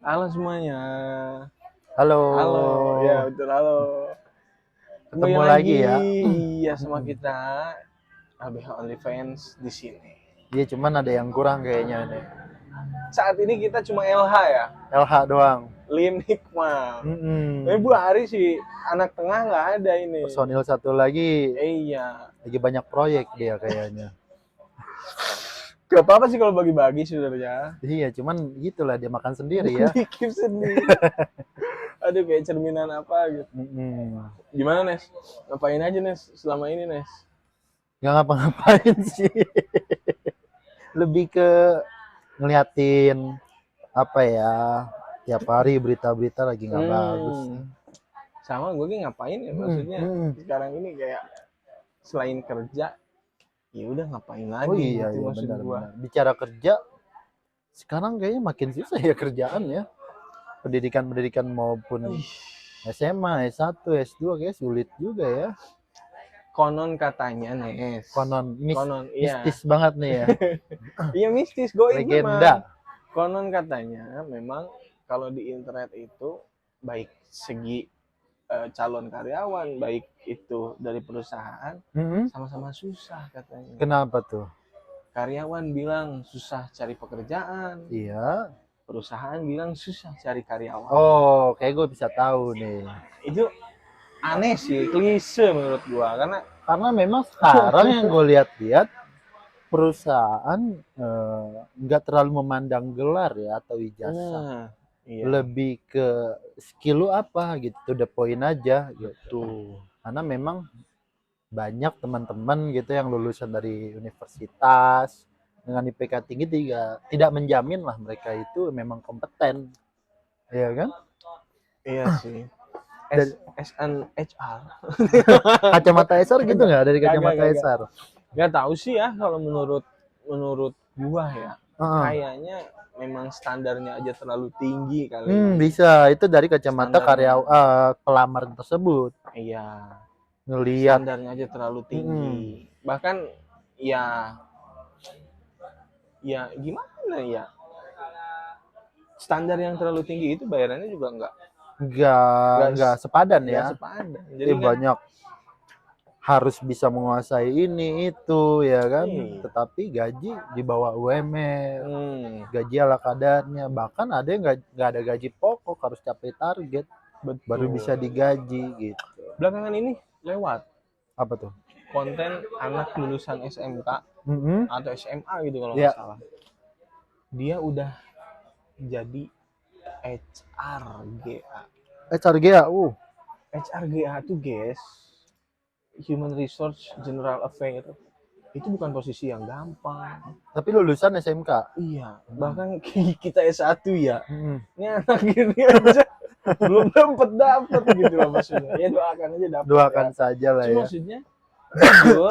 Halo semuanya. Halo, Halo, ya betul halo. Kembali ketemu lagi lagi, ya. ya sama kita LBH OnlyFans di sini. Iya, cuman ada yang kurang kayaknya nih. Saat ini kita cuma LH ya, LH doang. Lim Hikmah. Bu Mm-mm. Hari sih anak tengah nggak ada ini. Personil satu lagi Iya, lagi banyak proyek dia kayaknya. gak apa-apa sih kalau bagi-bagi sebenarnya. Iya, cuman gitulah dia makan sendiri ya. Bikin sendiri. Aduh kayak cerminan apa gitu. Mm-mm. Gimana Nes? Ngapain aja Nes selama ini Nes? Nggak ngapa-ngapain sih. Lebih ke ngeliatin apa ya, tiap hari berita-berita lagi nggak bagus. Sama gue ngapain ya maksudnya Mm-mm. sekarang ini kayak selain kerja ya udah ngapain Oh lagi iya, gitu iya maksud gua. benar-benar. Bicara kerja, sekarang kayaknya makin susah ya kerjaan ya. Pendidikan maupun Ih, SMA, S1, S2 kayak sulit juga ya. konon katanya Nes, Konon konon iya. mistis banget nih ya. Iya mistis goib memang. Legenda. Konon katanya memang kalau di internet itu baik segi calon karyawan baik itu dari perusahaan Mm-mm. sama-sama susah katanya. Kenapa tuh? Karyawan bilang susah cari pekerjaan, Iya. perusahaan bilang susah cari karyawan. Oh, kayak gue bisa tahu nih. Itu aneh sih, klise menurut gua Karena memang sekarang yang gue lihat-lihat perusahaan nggak terlalu memandang gelar ya atau ijazah. nah, iya Lebih ke skill lu apa gitu, to the point aja gitu. betul. Karena memang banyak teman-teman gitu yang lulusan dari universitas dengan IPK tinggi tidak menjamin lah mereka itu memang kompeten, ya kan? Iya sih. Dan S N H R. kacamata SR gitu nggak dari Kagak kacamata kagak. SR? Gak tahu sih ya kalau menurut menurut gua ya. Heeh. Kayaknya memang standarnya aja terlalu tinggi kali. Bisa itu dari kacamata karya Standarnya. pelamar tersebut Iya, ngelihat. standarnya aja terlalu tinggi. Mm-mm. Bahkan ya ya gimana ya? Standar yang terlalu tinggi itu bayarannya juga nggak sepadan nggak ya. sepadan. Jadi kan Banyak harus bisa menguasai ini itu ya kan, nih. tetapi gaji di bawah UMR, Hmm, gaji ala kadarnya, bahkan ada yang nggak ada gaji pokok, harus capai target baru betul. bisa digaji gitu. Belakangan ini lewat Apa tuh? konten anak lulusan SMK Mm-hmm. atau SMA gitu kalau nggak Ya, salah. Dia udah jadi HRGA. HRGA, HRGA tuh guys, Human Resource General Affair. Itu bukan posisi yang gampang. tapi lulusan SMK. Iya, bahkan kita S1 ya. Mm-hmm. Ini anak ini aja belum dapat gitu loh maksudnya. Ya doakan aja dapat ya. Doakan saja lah Cuma ya. maksudnya jujur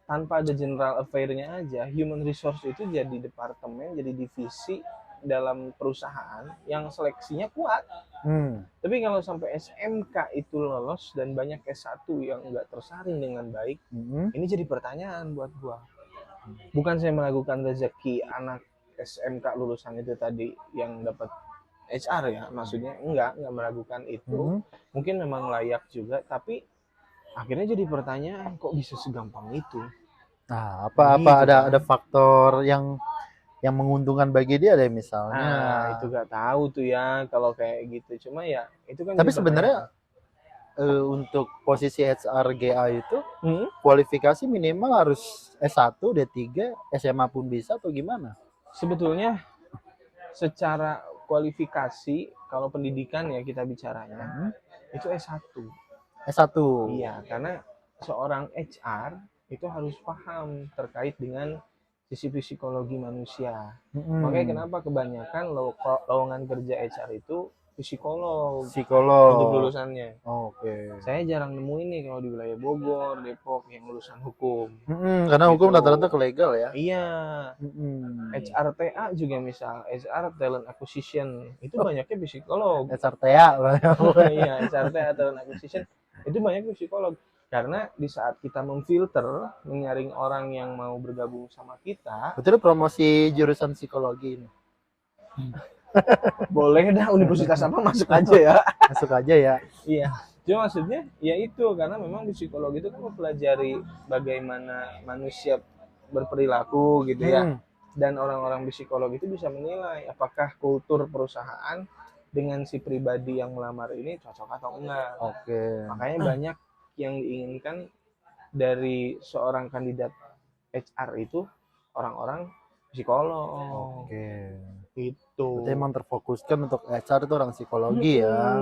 tanpa ada general affair-nya aja, human resource itu jadi departemen, jadi divisi dalam perusahaan yang seleksinya kuat. Tapi kalau sampai SMK itu lolos dan banyak S1 yang nggak tersaring dengan baik, Mm-hmm. ini jadi pertanyaan buat gua. Bukan saya meragukan rezeki anak SMK lulusan itu tadi yang dapat HR ya, maksudnya enggak meragukan itu. Mm-hmm. Mungkin memang layak juga, tapi akhirnya jadi pertanyaan kok bisa segampang itu. Nah, Nah, apa gitu ada kan. faktor yang menguntungkan bagi dia deh misalnya. Itu gak tahu tuh ya kalau kayak gitu. Cuma ya itu kan Tapi jadi pertanyaan. sebenarnya untuk posisi HRGA itu Hmm? kualifikasi minimal harus S1, D3, SMA pun bisa atau gimana? Sebetulnya secara kualifikasi kalau pendidikan ya kita bicaranya itu S1. S1. Iya, karena seorang HR itu harus paham terkait dengan sisi psikologi manusia. Makanya Mm-mm. kenapa kebanyakan lowongan kerja HR itu psikolog untuk Psikolog. lulusannya. Oke. Saya jarang nemuin nih kalau di wilayah Bogor, Depok yang lulusan hukum. Karena hukum Gitu. rata-rata legal ya. Iya, Mm-mm. HRTA juga misal, HR Talent Acquisition itu Oh, banyaknya psikolog. SRTA lah ya. Iya, HRTA Talent Acquisition itu banyak psikolog. Karena di saat kita memfilter, menyaring orang yang mau bergabung sama kita, Betul promosi jurusan psikologi ini. Boleh dah universitas apa masuk aja ya. Masuk aja ya. Iya. Cuma maksudnya ya itu karena memang di psikologi itu kan mempelajari bagaimana manusia berperilaku gitu ya. Dan orang-orang psikolog itu bisa menilai apakah kultur perusahaan dengan si pribadi yang melamar ini cocok atau enggak. Oke. Makanya banyak yang diinginkan dari seorang kandidat HR itu orang-orang psikolog. Oke. Itu. Berarti emang terfokuskan untuk HR itu orang psikologi ya.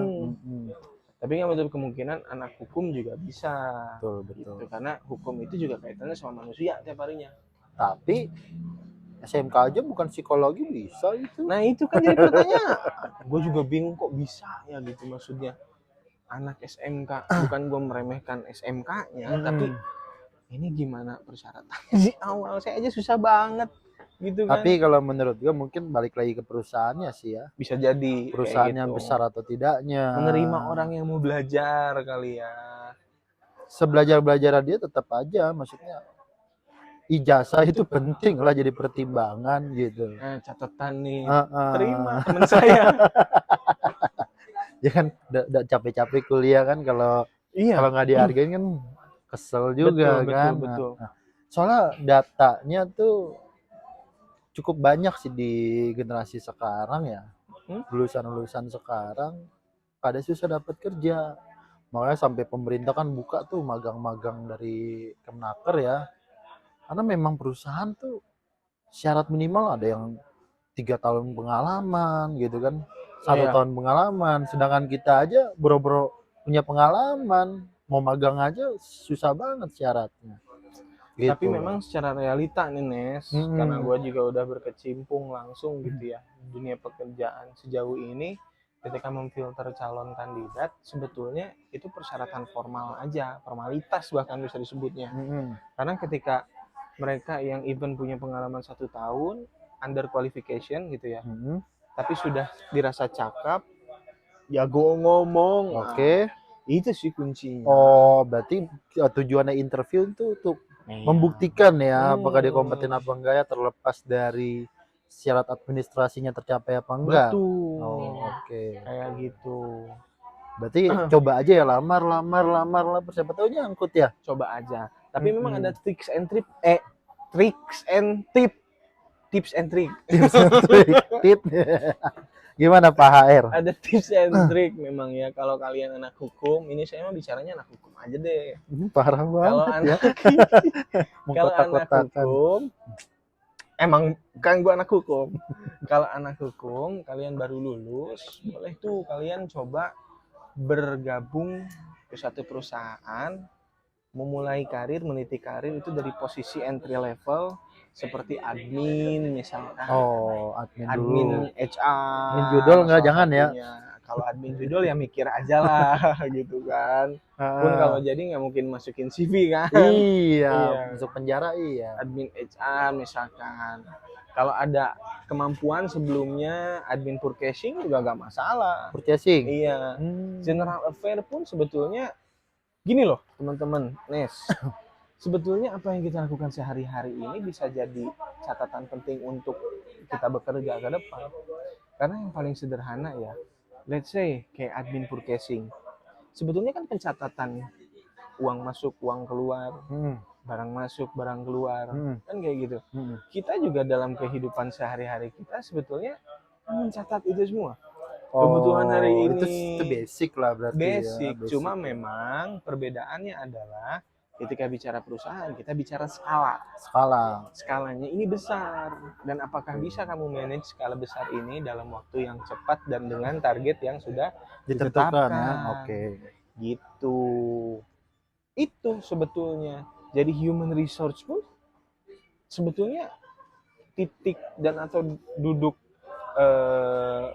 Tapi nggak menutup kemungkinan anak hukum juga bisa. Betul. Gitu. Karena hukum itu juga kaitannya sama manusia tiap harinya. Tapi SMK aja bukan psikologi bisa itu. Nah itu kan jadi pertanyaan. Gue juga bingung kok bisa ya gitu maksudnya. Anak SMK, bukan gue meremehkan SMK-nya, tapi ini gimana persyaratannya di awal? Saya aja susah banget gitu kan. Tapi kalau menurut gue mungkin balik lagi ke perusahaannya sih ya. Bisa jadi Perusahaannya gitu. besar atau tidaknya. Menerima orang yang mau belajar kali ya. Sebelajar-belajar dia tetap aja, maksudnya ijazah itu penting lah jadi pertimbangan gitu. Catatan nih, terima teman saya. Ya kan udah capek-capek kuliah kan kalau nggak dihargain kan kesel juga kan. Betul. Nah, soalnya datanya tuh cukup banyak sih di generasi sekarang ya. Lulusan-lulusan sekarang pada susah dapat kerja. Makanya sampai pemerintah kan buka tuh magang-magang dari Kemnaker ya. Karena memang perusahaan tuh syarat minimal ada yang 3 tahun pengalaman gitu kan. 1 tahun pengalaman, sedangkan kita aja boro-boro punya pengalaman, mau magang aja susah banget syaratnya. Gitu. Tapi memang secara realita nih Nes, karena gue juga udah berkecimpung langsung gitu ya dunia pekerjaan sejauh ini, ketika memfilter calon kandidat sebetulnya itu persyaratan formal aja, formalitas bahkan bisa disebutnya. Karena ketika mereka yang even punya pengalaman 1 tahun, under qualification gitu ya, tapi sudah dirasa cakep, jago ngomong. Oke. Itu sih kuncinya. Oh, berarti tujuannya interview itu untuk membuktikan ya apakah dia kompeten apa enggak ya, terlepas dari syarat administrasinya tercapai apa enggak. Betul. Oh, oke. Kayak gitu. Berarti coba aja ya lamar, siapa tahu nyangkut ya. Coba aja. Tapi memang ada tips and trick. Tip. Gimana Pak HR? Ada tips and trick memang ya kalau kalian anak hukum. Ini saya mah bicaranya anak hukum aja deh. Parah banget Kalau anak hukum, emang kan gua anak hukum. Kalau anak hukum, kalian baru lulus, boleh tuh kalian coba bergabung ke satu perusahaan, memulai karir, meniti karir itu dari posisi entry level seperti admin misalkan. Oh, admin HR. Admin judul enggak, jangan ya. Kalau admin judul ya mikir aja lah gitu kan. Pun kalau jadi nggak mungkin masukin CV kan. Iya, masuk penjara iya. Admin HR misalkan. Kalau ada kemampuan sebelumnya admin purchasing juga nggak masalah. Purchasing? Iya. General affair pun sebetulnya gini loh teman-teman, Nes. Sebetulnya apa yang kita lakukan sehari-hari ini bisa jadi catatan penting untuk kita bekerja ke depan. Karena yang paling sederhana ya, let's say kayak admin purchasing. Sebetulnya kan pencatatan uang masuk, uang keluar, barang masuk, barang keluar, kan kayak gitu. Kita juga dalam kehidupan sehari-hari kita sebetulnya mencatat itu semua. Kebutuhan hari ini itu basic lah berarti. Basic. Cuma memang perbedaannya adalah ketika bicara perusahaan kita bicara skalanya ini besar, dan apakah bisa kamu manage skala besar ini dalam waktu yang cepat dan dengan target yang sudah ditetapkan ya? Oke. Gitu. Itu sebetulnya. Jadi human resource pun sebetulnya titik dan atau duduk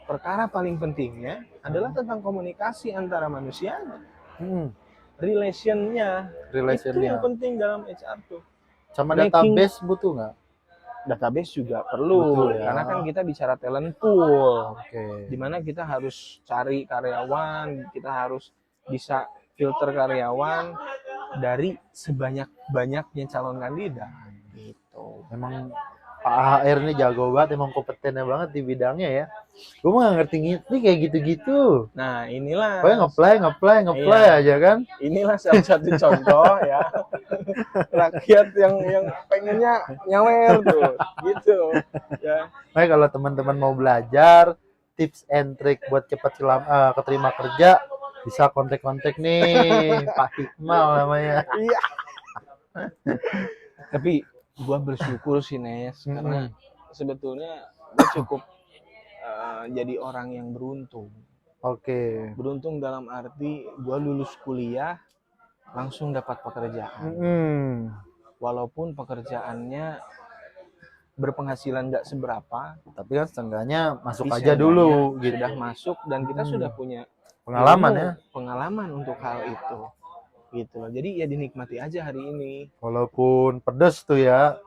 perkara paling pentingnya adalah tentang komunikasi antara manusia. Relationnya itu yang penting dalam HR tuh. Sama database butuh nggak? Database juga perlu ya. Karena kan kita bicara talent pool. Dimana kita harus cari karyawan, kita harus bisa filter karyawan dari sebanyak-banyaknya calon kandidat gitu. Memang Pak HR ini jago banget, emang kompetennya banget di bidangnya ya. Gue mah gak ngerti ini kayak gitu-gitu. Nah, inilah. Pokoknya ngeplay Iya. aja kan. Inilah salah satu contoh ya. Rakyat yang pengennya nyawer tuh, gitu. Ya. Nah, kalau teman-teman mau belajar tips and trick buat cepat keterima kerja, bisa kontak-kontak nih Pak Hikmal namanya. Iya. Tapi gua bersyukur sih Nes, karena sebetulnya gua cukup jadi orang yang beruntung. Oke. Beruntung dalam arti gua lulus kuliah langsung dapat pekerjaan. Walaupun pekerjaannya berpenghasilan nggak seberapa, tapi kan setengahnya masuk aja dulu gitu. Sudah masuk dan kita sudah punya pengalaman ya. Pengalaman untuk hal itu. Gitu loh. Jadi ya dinikmati aja hari ini. Walaupun pedes tuh ya.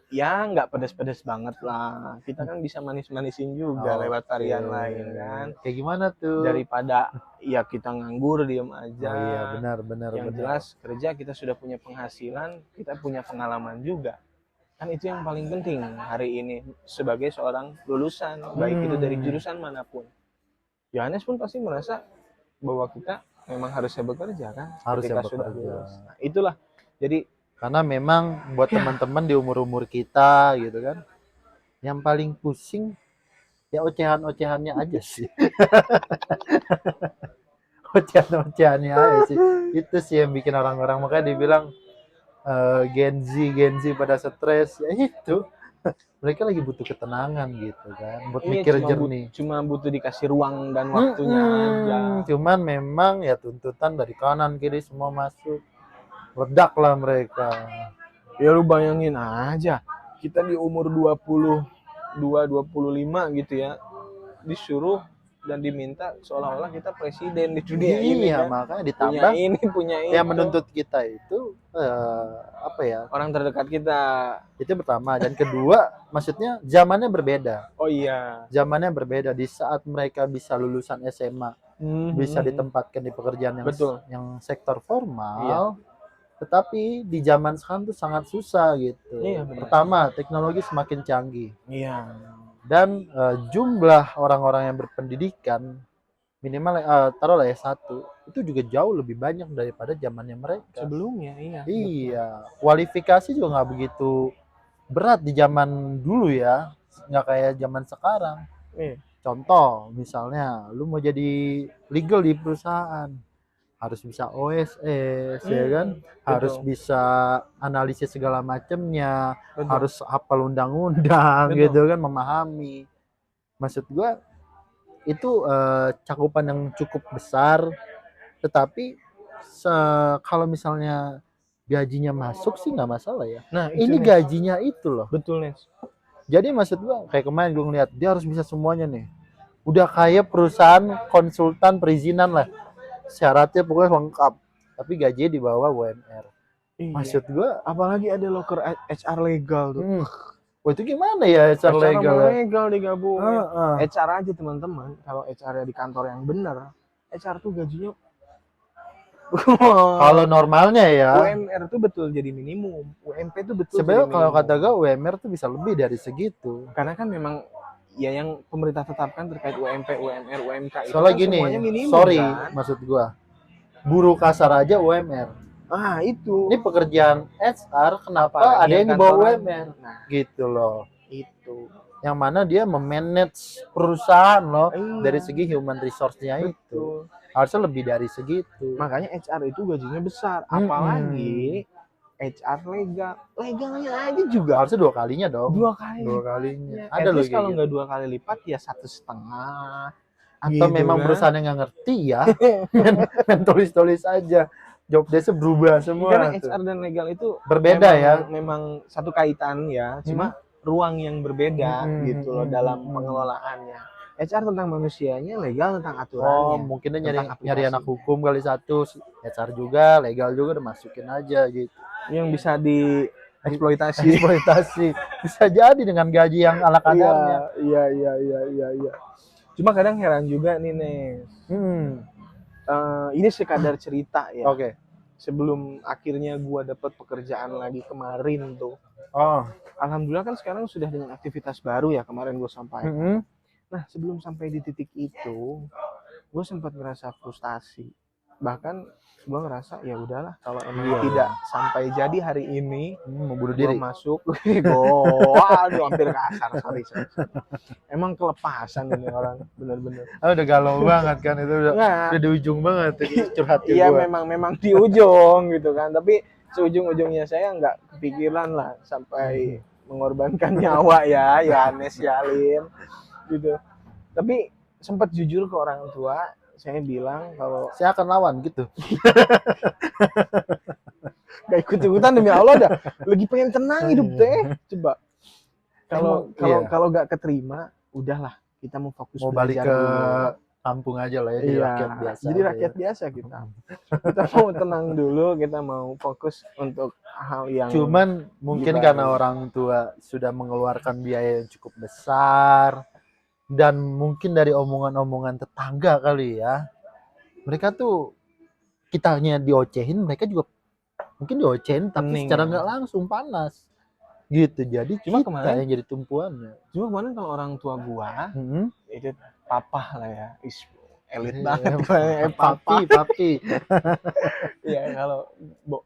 Ya nggak pedes-pedes banget lah. Kita kan bisa manis-manisin juga lewat varian lain kan. Kayak gimana tuh? Daripada ya kita nganggur diem aja. Oh iya benar. Yang jelas kerja kita sudah punya penghasilan, kita punya pengalaman juga. Kan itu yang paling penting hari ini sebagai seorang lulusan, baik itu dari jurusan manapun. Yohanes pun pasti merasa bahwa kita memang harusnya bekerja kan, harusnya sudah bekerja. Nah, itulah. Jadi karena memang buat teman-teman di umur-umur kita gitu kan, yang paling pusing ya ocehan-ocehannya aja sih. Ocehan-ocehannya aja sih. Itu sih yang bikin orang-orang makanya dibilang Gen Z pada stres ya itu. Mereka lagi butuh ketenangan gitu kan, buat mikir jernih. Cuma butuh dikasih ruang dan waktunya aja. Cuman memang ya tuntutan dari kanan kiri semua masuk. Ledak lah mereka. Ya lu bayangin aja, kita di umur 22, 25 gitu ya, disuruh dan diminta seolah-olah kita presiden di dunia ini kan. Makanya ditambah punya ini yang menuntut kita itu apa ya, orang terdekat kita. Itu pertama. Dan kedua maksudnya zamannya berbeda. Oh iya, zamannya berbeda. Di saat mereka bisa lulusan SMA bisa ditempatkan di pekerjaan yang sektor formal, tetapi di zaman sekarang tuh sangat susah gitu. Pertama, teknologi semakin canggih. Dan jumlah orang-orang yang berpendidikan minimal taruhlah S1 itu juga jauh lebih banyak daripada zamannya mereka sebelumnya. Iya, kualifikasi juga nggak begitu berat di zaman dulu ya, nggak kayak zaman sekarang. Contoh misalnya lu mau jadi legal di perusahaan harus bisa OSS ya kan, harus bisa analisis segala macamnya, harus hafal undang-undang gitu kan, memahami. Maksud gua itu cakupan yang cukup besar, tetapi kalau misalnya gajinya masuk sih nggak masalah ya. Nah ini gajinya itu loh. Betul Nes. Jadi maksud gua kayak kemarin gue ngeliat dia harus bisa semuanya nih, udah kayak perusahaan konsultan perizinan lah, syaratnya pokoknya lengkap, tapi gajinya di bawah UMR. Maksud gua apalagi ada loker HR legal tuh. Wah itu gimana ya HR legal digabung. HR aja teman-teman, kalau HR di kantor yang benar, HR tuh gajinya kalau normalnya ya UMR tuh betul jadi minimum, UMP tuh betul sebenarnya kalau kata gue UMR tuh bisa lebih dari segitu, karena kan memang ya yang pemerintah tetapkan terkait UMP, UMR, UMK itu soalnya kan gini, semuanya minimum kan? Maksud gue buruh kasar aja UMR. Itu ini pekerjaan HR kenapa ada yang di bawah UMR? Gitu loh. Itu yang mana dia memanage perusahaan loh. Dari segi human resource-nya itu harusnya lebih dari segitu. Makanya HR itu gajinya besar, apalagi HR legalnya aja juga harusnya 2 kalinya dong. 2 kalinya. Ada loh kalau nggak 2 kali lipat ya 1,5. Atau gitu memang kan? Perusahaan yang nggak ngerti ya, main tulis-tulis aja. Job desk berubah semua. Karena HR dan legal itu berbeda ya. Memang satu kaitan ya, cuma ruang yang berbeda gitu loh dalam pengelolaannya. HR tentang manusianya, legal tentang aturannya. Mungkin dia nyari anak hukum kali satu, HR juga, legal juga udah masukin aja gitu. Yang bisa dieksploitasi. Bisa jadi dengan gaji yang ala kadarnya. Iya. Cuma kadang heran juga nih Nes. Ini sekadar cerita ya. Sebelum akhirnya gua dapat pekerjaan lagi kemarin tuh. Alhamdulillah kan sekarang sudah dengan aktivitas baru ya, kemarin gue sampaikan. Nah, sebelum sampai di titik itu, gue sempat ngerasa frustasi. Bahkan gue ngerasa ya udahlah, kalau emang tidak sampai jadi hari ini, mau bunuh gue diri. masuk, aduh hampir kasar, sorry. Emang kelepasan ini orang, bener-bener. Udah galau banget kan itu, udah di ujung banget curhatnya Iya, gua. memang di ujung gitu kan, tapi seujung-ujungnya saya nggak kepikiran lah sampai mengorbankan nyawa ya Yohanes Yalim gitu. Tapi sempat jujur ke orang tua, saya bilang kalau saya akan lawan gitu. gak ikut-ikutan demi Allah dah. Lagi pengen tenang hidup teh. Coba. Kalau gak keterima, udahlah, kita mau fokus mau balik ke kampung aja lah ya, jadi rakyat biasa. Jadi rakyat biasa kita. Kita mau tenang dulu, kita mau fokus untuk hal yang cuman mungkin karena orang tua sudah mengeluarkan biaya yang cukup besar dan mungkin dari omongan-omongan tetangga kali ya, mereka tuh kitanya diocehin, mereka juga mungkin diocehin tapi secara nggak langsung panas gitu. Jadi cuma kita kemarin yang jadi tumpuannya. Cuma kemarin kalau orang tua gua itu papa lah ya, elit banget papi. Ya kalau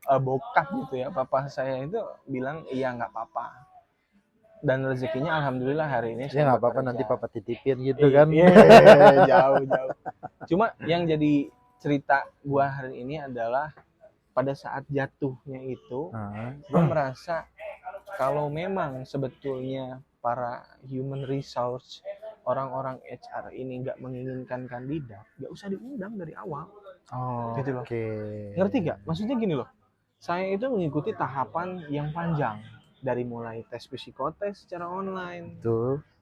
bokap gitu ya, papa saya itu bilang iya nggak apa-apa, dan rezekinya alhamdulillah hari ini ya nggak apa-apa, nanti papa titipin gitu kan. Jauh cuma yang jadi cerita gua hari ini adalah pada saat jatuhnya itu gua merasa kalau memang sebetulnya para human resource, orang-orang HR ini nggak menginginkan kandidat, nggak usah diundang dari awal. Gitu loh. Ngerti nggak? Maksudnya gini loh, saya itu mengikuti tahapan yang panjang, dari mulai tes psikotes secara online,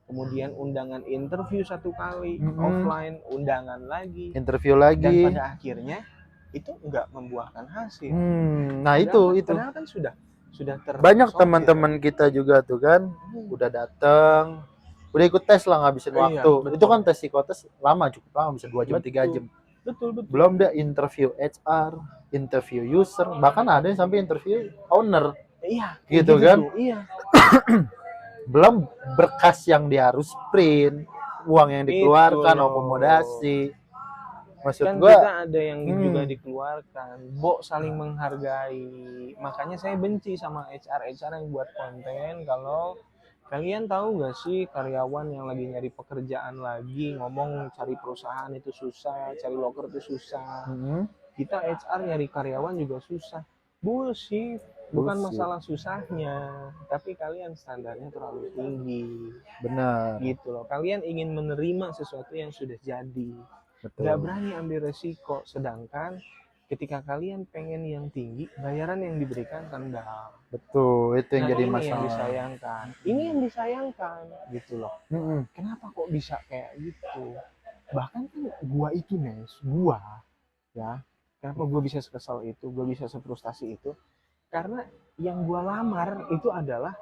kemudian undangan interview 1 kali, offline, undangan lagi, interview lagi, dan pada akhirnya itu nggak membuahkan hasil. Nah itu padahal kan sudah banyak teman-teman kita juga tuh kan udah datang, udah ikut tes lah, ngabisin waktu. Itu kan tes psikotes lama, cukup lama, bisa 2 jam 3 jam. Betul. Belum ada interview HR, interview user, bahkan ada yang sampai interview owner. Gitu kan. Belum berkas yang dia harus print, uang yang dikeluarkan, akomodasi. Maksud kan gua, kita ada yang juga dikeluarkan, saling menghargai. Makanya saya benci sama HR yang buat konten. Kalau kalian tahu gak sih, karyawan yang lagi nyari pekerjaan lagi ngomong cari perusahaan itu susah, cari loker itu susah. Kita HR nyari karyawan juga susah. Bullshit. Bukan masalah susahnya, tapi kalian standarnya terlalu tinggi. Benar. Gitu loh. Kalian ingin menerima sesuatu yang sudah jadi. Gak berani ambil resiko, sedangkan ketika kalian pengen yang tinggi, bayaran yang diberikan rendah. Betul, itu yang jadi masalah. Ini yang disayangkan gitu loh. Kenapa kok bisa kayak gitu? Bahkan kan gua itu ya, kenapa gua bisa sekesal itu, gua bisa sefrustasi itu, karena yang gua lamar itu adalah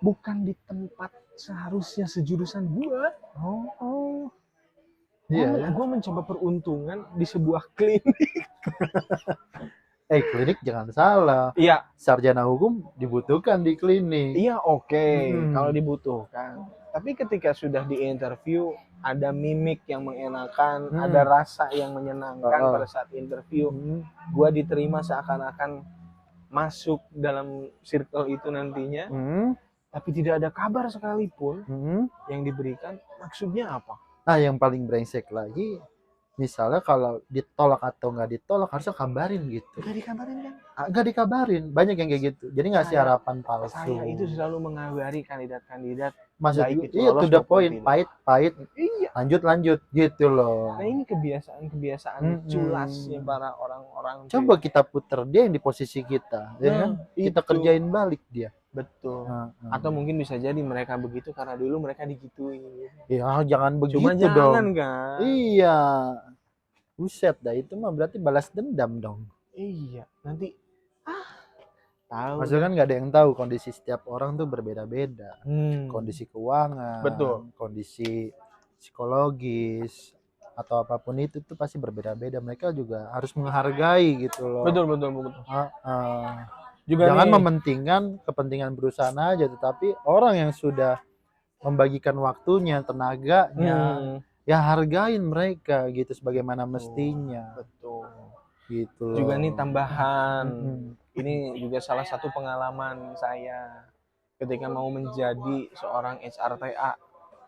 bukan di tempat seharusnya sejurusan gua. Gue mencoba peruntungan di sebuah klinik. Klinik jangan salah. Iya. Sarjana hukum dibutuhkan di klinik. Iya, oke. Kalau dibutuhkan. Tapi ketika sudah di interview, ada mimik yang mengenakan, ada rasa yang menyenangkan pada saat interview. Gue diterima seakan-akan masuk dalam circle itu nantinya. Tapi tidak ada kabar sekalipun yang diberikan. Maksudnya apa? Nah, yang paling brengsek lagi, misalnya kalau ditolak atau nggak ditolak, harusnya kabarin gitu. Nggak dikabarin kan? Nggak dikabarin, banyak yang kayak gitu. Jadi ngasih harapan palsu. Saya itu selalu mengabari kandidat-kandidat. Maksud iya, to the point, pahit, lanjut gitu loh. Nah, ini kebiasaan culasnya para orang-orang. Coba kita puter dia yang di posisi kita, ya kan? Kita kerjain balik dia. Betul. Atau mungkin bisa jadi mereka begitu karena dulu mereka digituin. Ya, jangan begitu. Cuma dong. Jangan kan? Iya. Buset dah, itu mah berarti balas dendam dong. Iya, nanti tahu. Maksudnya kan nggak ada yang tahu, kondisi setiap orang tuh berbeda-beda. Kondisi keuangan, kondisi psikologis atau apapun itu tuh pasti berbeda-beda. Mereka juga harus menghargai gitu loh. Betul. Juga jangan mementingkan kepentingan perusahaan aja, tetapi orang yang sudah membagikan waktunya, tenaganya, ya hargain mereka gitu sebagaimana mestinya. Betul. Gitu Juga loh. nih tambahan, ini juga salah satu pengalaman saya ketika mau menjadi seorang HRTA,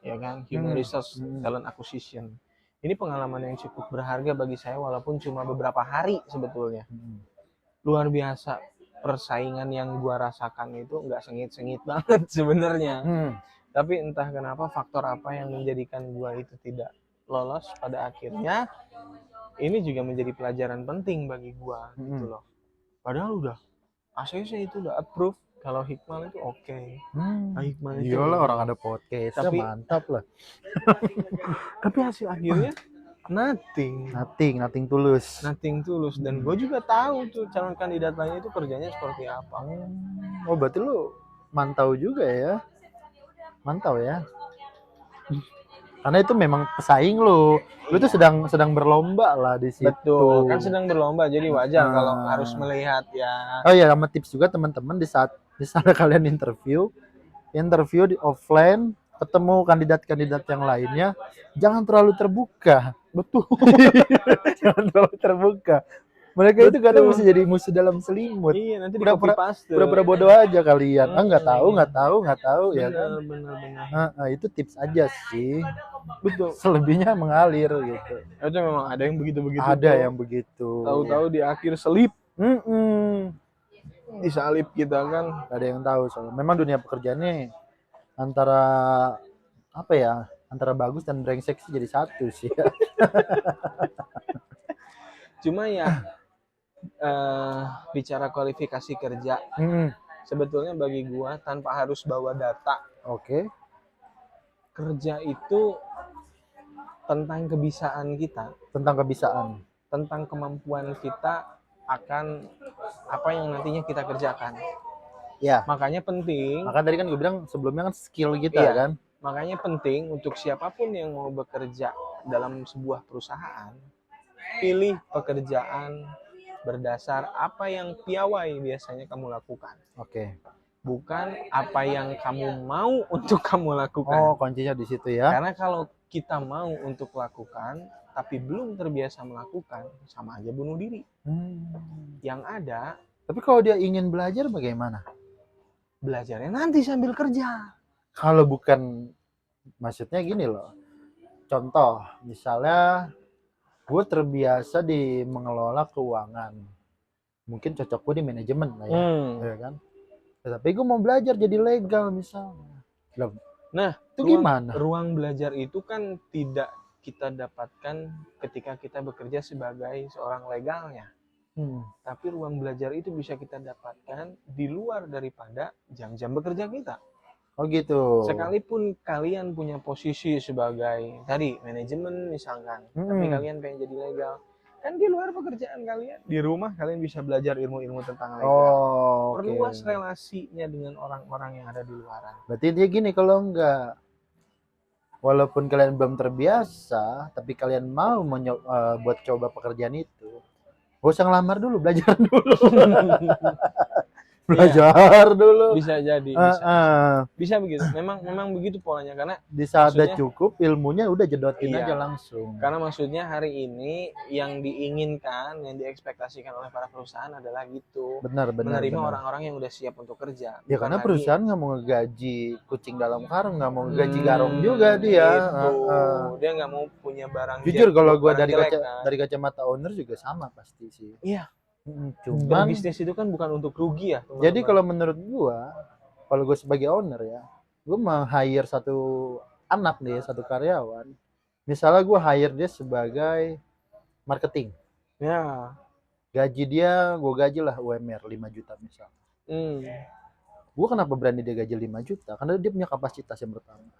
ya kan, Human Resource Talent Acquisition. Ini pengalaman yang cukup berharga bagi saya walaupun cuma beberapa hari sebetulnya. Luar biasa, persaingan yang gua rasakan itu nggak sengit-sengit banget sebenarnya. Tapi entah kenapa faktor apa yang menjadikan gua itu tidak lolos pada akhirnya. Ini juga menjadi pelajaran penting bagi gua gitu loh. Padahal udah ACC itu udah approve kalau Hikmal itu oke. Hikmal itu iyalah orang ada podcast tapi mantap lah. Tapi hasil akhirnya nothing tulus. Dan gue juga tahu tuh calon kandidat lainnya itu kerjanya seperti apa. Oh berarti lu mantau juga ya. Mantau ya. Karena itu memang pesaing lu tuh sedang berlomba lah di situ. Betul, kan sedang berlomba jadi wajar kalau harus melihat ya. Oh ya, sama tips juga teman-teman di saat kalian interview di offline, ketemu kandidat-kandidat yang lainnya, jangan terlalu terbuka. Betul. Jangan terlalu terbuka. Mereka itu kadang bisa jadi musuh dalam selimut. Iya, nanti di copy paste. Pura-pura bodoh aja kalian. Nggak tahu ya kan. Benar. Itu tips aja sih. Betul. Selebihnya mengalir gitu. Itu memang ada yang begitu-begitu. Ada yang begitu. Tahu-tahu di akhir selip. Disalip kita kan. Ada yang tahu soalnya. Memang dunia pekerjaannya antara apa ya? Antara bagus dan brengsek sih jadi satu sih. Cuma ya bicara kualifikasi kerja, sebetulnya bagi gua tanpa harus bawa data. Oke. Kerja itu tentang kebisaan kita. Tentang kemampuan kita akan apa yang nantinya kita kerjakan. Ya. Makanya penting. Makanya tadi kan gue bilang sebelumnya kan skill kita kan. Makanya penting untuk siapapun yang mau bekerja dalam sebuah perusahaan, pilih pekerjaan berdasar apa yang piawai biasanya kamu lakukan. Oke. Bukan apa yang kamu mau untuk kamu lakukan. Oh, kuncinya di situ ya. Karena kalau kita mau untuk lakukan, tapi belum terbiasa melakukan, sama aja bunuh diri. Yang ada. Tapi kalau dia ingin belajar bagaimana? Belajarnya nanti sambil kerja. Kalau bukan, maksudnya gini loh. Contoh, misalnya gue terbiasa di mengelola keuangan, mungkin cocok gue di manajemen lah ya kan. Tapi gue mau belajar jadi legal misalnya. Nah, itu gimana? Ruang belajar itu kan tidak kita dapatkan ketika kita bekerja sebagai seorang legalnya. Tapi ruang belajar itu bisa kita dapatkan di luar daripada jam-jam bekerja kita. Oh gitu. Sekalipun kalian punya posisi sebagai tadi manajemen misalkan, tapi kalian pengen jadi legal, kan di luar pekerjaan kalian, di rumah kalian bisa belajar ilmu-ilmu tentang legal. Perluas relasinya dengan orang-orang yang ada di luaran. Berarti dia gini, kalau enggak, walaupun kalian belum terbiasa, tapi kalian mau buat coba pekerjaan itu, gak usah ngelamar dulu, belajar dulu. Belajar dulu. Bisa jadi. Bisa begitu. Memang begitu polanya, karena di saat udah cukup ilmunya udah jedotin aja langsung. Karena maksudnya hari ini yang diinginkan, yang diekspektasikan oleh para perusahaan adalah gitu. Benar. Menerima orang-orang yang udah siap untuk kerja. Ya karena perusahaan nggak mau ngegaji kucing dalam karung, nggak mau ngegaji garong juga dia. Dia nggak mau punya barang. Jujur kalau gue dari kacamata owner juga sama pasti sih. Iya. Cuman bisnis itu kan bukan untuk rugi ya, teman-teman. Jadi kalau menurut gua, kalau gue sebagai owner ya, gue mau hire satu anak nih, satu karyawan. Misalnya gue hire dia sebagai marketing. Ya. Gaji dia, gue gaji lah UMR 5 juta misalnya. Gue kenapa berani dia gaji 5 juta? Karena dia punya kapasitas yang pertama.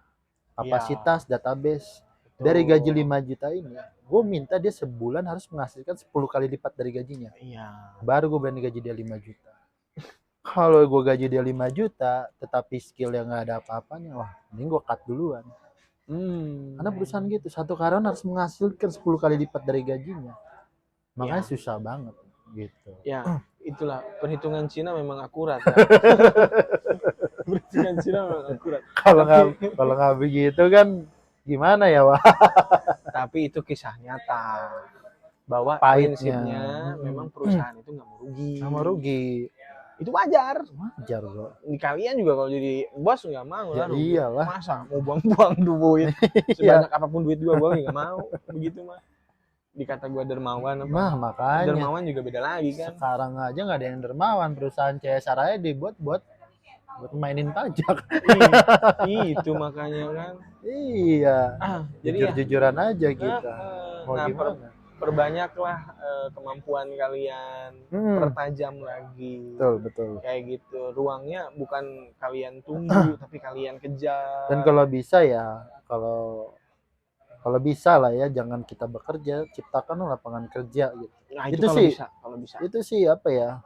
Kapasitas database. Dari gaji 5 juta ini, gue minta dia sebulan harus menghasilkan 10 kali lipat dari gajinya. Iya. Baru gue berani gaji dia 5 juta. Kalau gue gaji dia 5 juta, tetapi skill yang gak ada apa-apanya, wah, ini gue cut duluan. Karena perusahaan gitu, satu karyawan harus menghasilkan 10 kali lipat dari gajinya. Makanya susah banget gitu. Ya, itulah perhitungan Cina memang akurat ya. Dengan Cina akurat. Kalau nggak begitu kan gimana ya, Wak? Tapi itu kisah nyata bahwa Pahitnya. prinsipnya memang perusahaan itu nggak mau rugi. Nggak mau rugi. Itu wajar. Wajar kok. Di kalian juga kalau jadi bos nggak mau Ya lah rugi. iyalah. Masa mau buang-buang duit sebanyak apapun duit gue nggak mau begitu mah. Dikata gue dermawan apa? Nah, makanya. Dermawan juga beda lagi kan. Sekarang aja nggak ada yang dermawan, perusahaan CSR aja dibuat buat mainin pajak. Itu makanya kan. Iya. Jadi jujur-jujuran aja kita. Mau nah, gimana? Perbanyaklah kemampuan kalian, pertajam lagi. Betul. Kayak gitu. Ruangnya bukan kalian tunggu, tapi kalian kejar. Dan kalau bisa ya, kalau bisa lah ya, jangan kita bekerja, ciptakan lapangan kerja gitu. Nah, itu kalau sih, kalau bisa. Itu sih apa ya?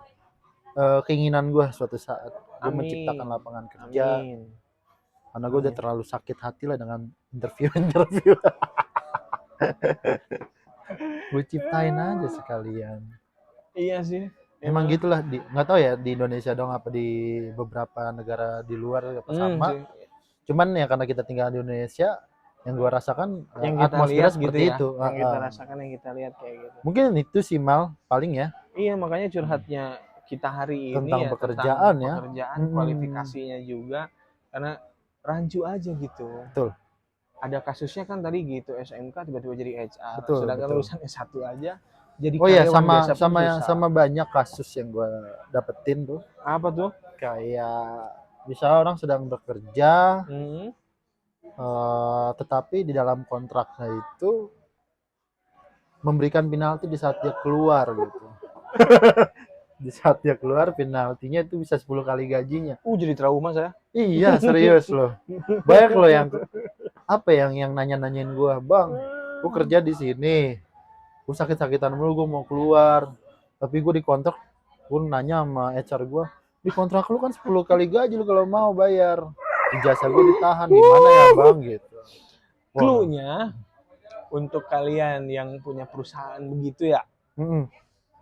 Keinginan gue suatu saat gue menciptakan lapangan kerja. Amin. Karena gue udah terlalu sakit hati lah dengan interview. Gue ciptain aja sekalian. Iya sih. Emang gitulah, nggak tahu ya di Indonesia dong apa di beberapa negara di luar apa sama. Cuman ya karena kita tinggal di Indonesia, yang gue rasakan yang kita lihat seperti gitu ya, itu. Yang kita rasakan, yang kita lihat kayak gitu. Mungkin itu sih Mal paling ya. Iya, makanya curhatnya kita hari ini tentang ya pekerjaan ya. Pekerjaan, kualifikasinya juga karena rancu aja gitu. Betul. Ada kasusnya kan tadi gitu, SMK tiba-tiba jadi HR. Betul, sedangkan lulusan S1 aja jadi sama banyak kasus yang gue dapetin tuh. Apa tuh? Kayak misalnya orang sedang bekerja, tetapi di dalam kontraknya itu memberikan penalti di saat dia keluar gitu. Di saat dia keluar penaltinya itu bisa 10 kali gajinya. Jadi trauma saya. Iya, serius loh. Banyak loh yang yang nanya-nanyain gua, "Bang, gua kerja di sini. Gua sakit-sakitan mulu, gua mau keluar. Tapi gua dikontrak." Gua nanya sama HR gua, "Di kontrak lu kan 10 kali gaji, lu kalau mau bayar. Ijazah gua ditahan, gimana ya, Bang?" gitu. Cluenya untuk kalian yang punya perusahaan begitu ya.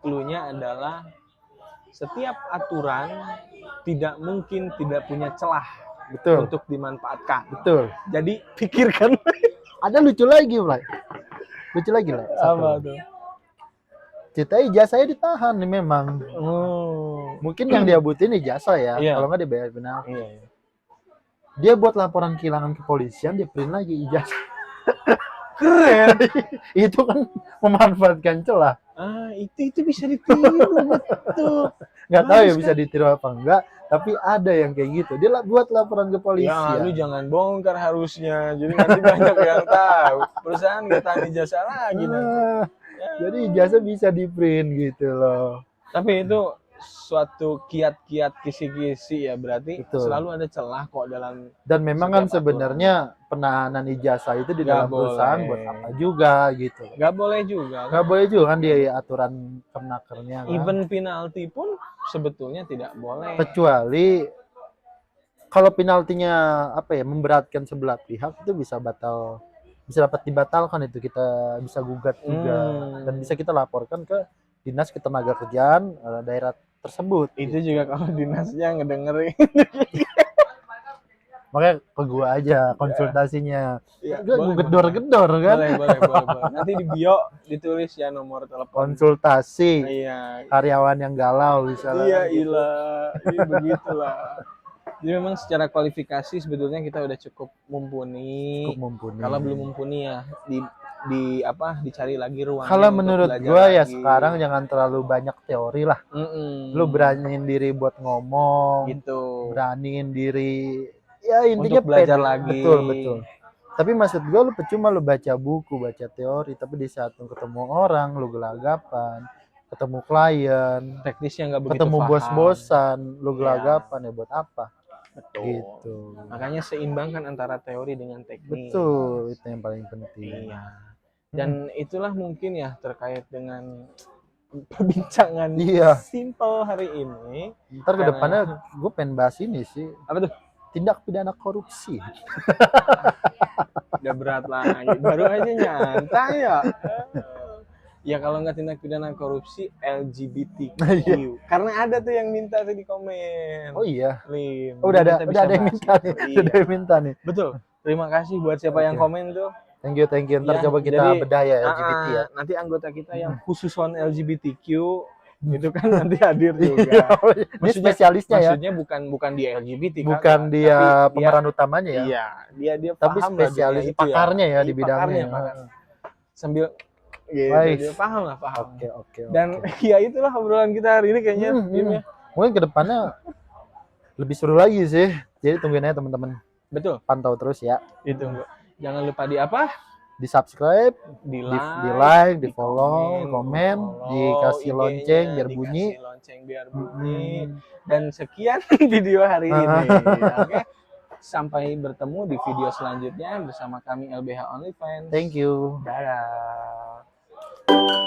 Cluenya adalah setiap aturan tidak mungkin tidak punya celah. Betul. Untuk dimanfaatkan. Betul. Jadi pikirkan. Ada lucu lagi lah. Apa tuh? Cerita ijazahnya ditahan nih memang. Mungkin yang dia butuhin ijazah ya. Kalau nggak dibayar penalti. Dia buat laporan kehilangan kepolisian, dia print lagi ijazah. Keren. Itu kan memanfaatkan celah. Itu bisa ditiru, betul. Nggak tahu ya bisa ditiru apa enggak, tapi ada yang kayak gitu. Dia buat laporan ke polisi. Ya, lu jangan bongkar harusnya. Jadi nanti banyak yang tahu. Perusahaan nggak tahan ijazah lagi nanti. Jadi ijazah bisa di print gitu loh. Tapi itu suatu kiat-kiat kisi-kisi ya, berarti betul. Selalu ada celah kok dalam. Dan memang kan sebenarnya penahanan ijazah itu di dalam perusahaan buat apa juga gitu. Nggak boleh juga. Nggak boleh juga kan di aturan Kemenakernya. Kan? Even penalti pun sebetulnya tidak boleh. Kecuali kalau penaltinya memberatkan sebelah pihak itu bisa dapat dibatalkan, itu kita bisa gugat juga dan bisa kita laporkan ke Dinas Ketenagakerjaan daerah tersebut. Itu juga kalau dinasnya ngedengerin. Makanya ke gua aja konsultasinya. Gue gedor-gedor kan. Boleh. Nanti di bio ditulis ya nomor telepon. Konsultasi. Karyawan yang galau misalnya. Iya, ini begitulah. Jadi memang secara kualifikasi sebetulnya kita udah cukup mumpuni. Kalau belum mumpuni ya dicari lagi ruangnya. Kalau menurut gua ya sekarang jangan terlalu banyak teori lah. Lu beraniin diri buat ngomong. Gitu. Beraniin diri ya intinya untuk belajar lagi. Betul. Tapi maksud gue lu percuma lu baca buku, baca teori, tapi di saat lu ketemu orang, lu gelagapan, ketemu klien, teknisnya nggak begitu ketemu paham. bos-bosan, lu gelagapan ya buat apa? Betul. Gitu. Makanya seimbangkan antara teori dengan teknik. Betul, itu yang paling penting. Iya. Dan itulah mungkin ya terkait dengan perbincangan simple hari ini. Ntar ke depannya gue pengen bahas ini sih. Apa tuh? Tindak pidana korupsi. Udah berat lagi. Baru aja nyantai ya. Ya kalau nggak tindak pidana korupsi LGBTQ. Iya. Karena ada tuh yang minta tuh di komen. Oh iya. Lim. Oh, udah Jadi ada kita bisa yang bahas minta nih. itu. Udah ada yang minta nih. Betul. Terima kasih buat siapa yang Oke. komen tuh. Thank you. Ntar Ya, coba kita jadi, bedah ya LGBT ya. Nanti anggota kita yang khusus on LGBTQ itu kan nanti hadir juga. Iya, ini spesialisnya ya. Maksudnya bukan dia LGBT kan. Bukan dia tapi pemeran utamanya ya. Iya, dia Tapi paham lah spesialis dunia itu pakarnya ya di Iya, bidangnya. pakarnya. Sambil gitu, Baik. dia paham lah, paham. Oke. Dan ya itulah obrolan kita hari ini kayaknya. Bim, ya. Mungkin kedepannya lebih seru lagi sih. Jadi tungguin aja teman-teman. Betul. Pantau terus ya. Itu. Jangan lupa di apa? Di subscribe, Di di like, like, di follow, komen, dikasih IG-nya, lonceng biar bunyi. dikasih lonceng biar bunyi. Dan sekian video hari ini. Oke. Sampai bertemu di video selanjutnya bersama kami LBH OnlyFans. Thank you. Dadah.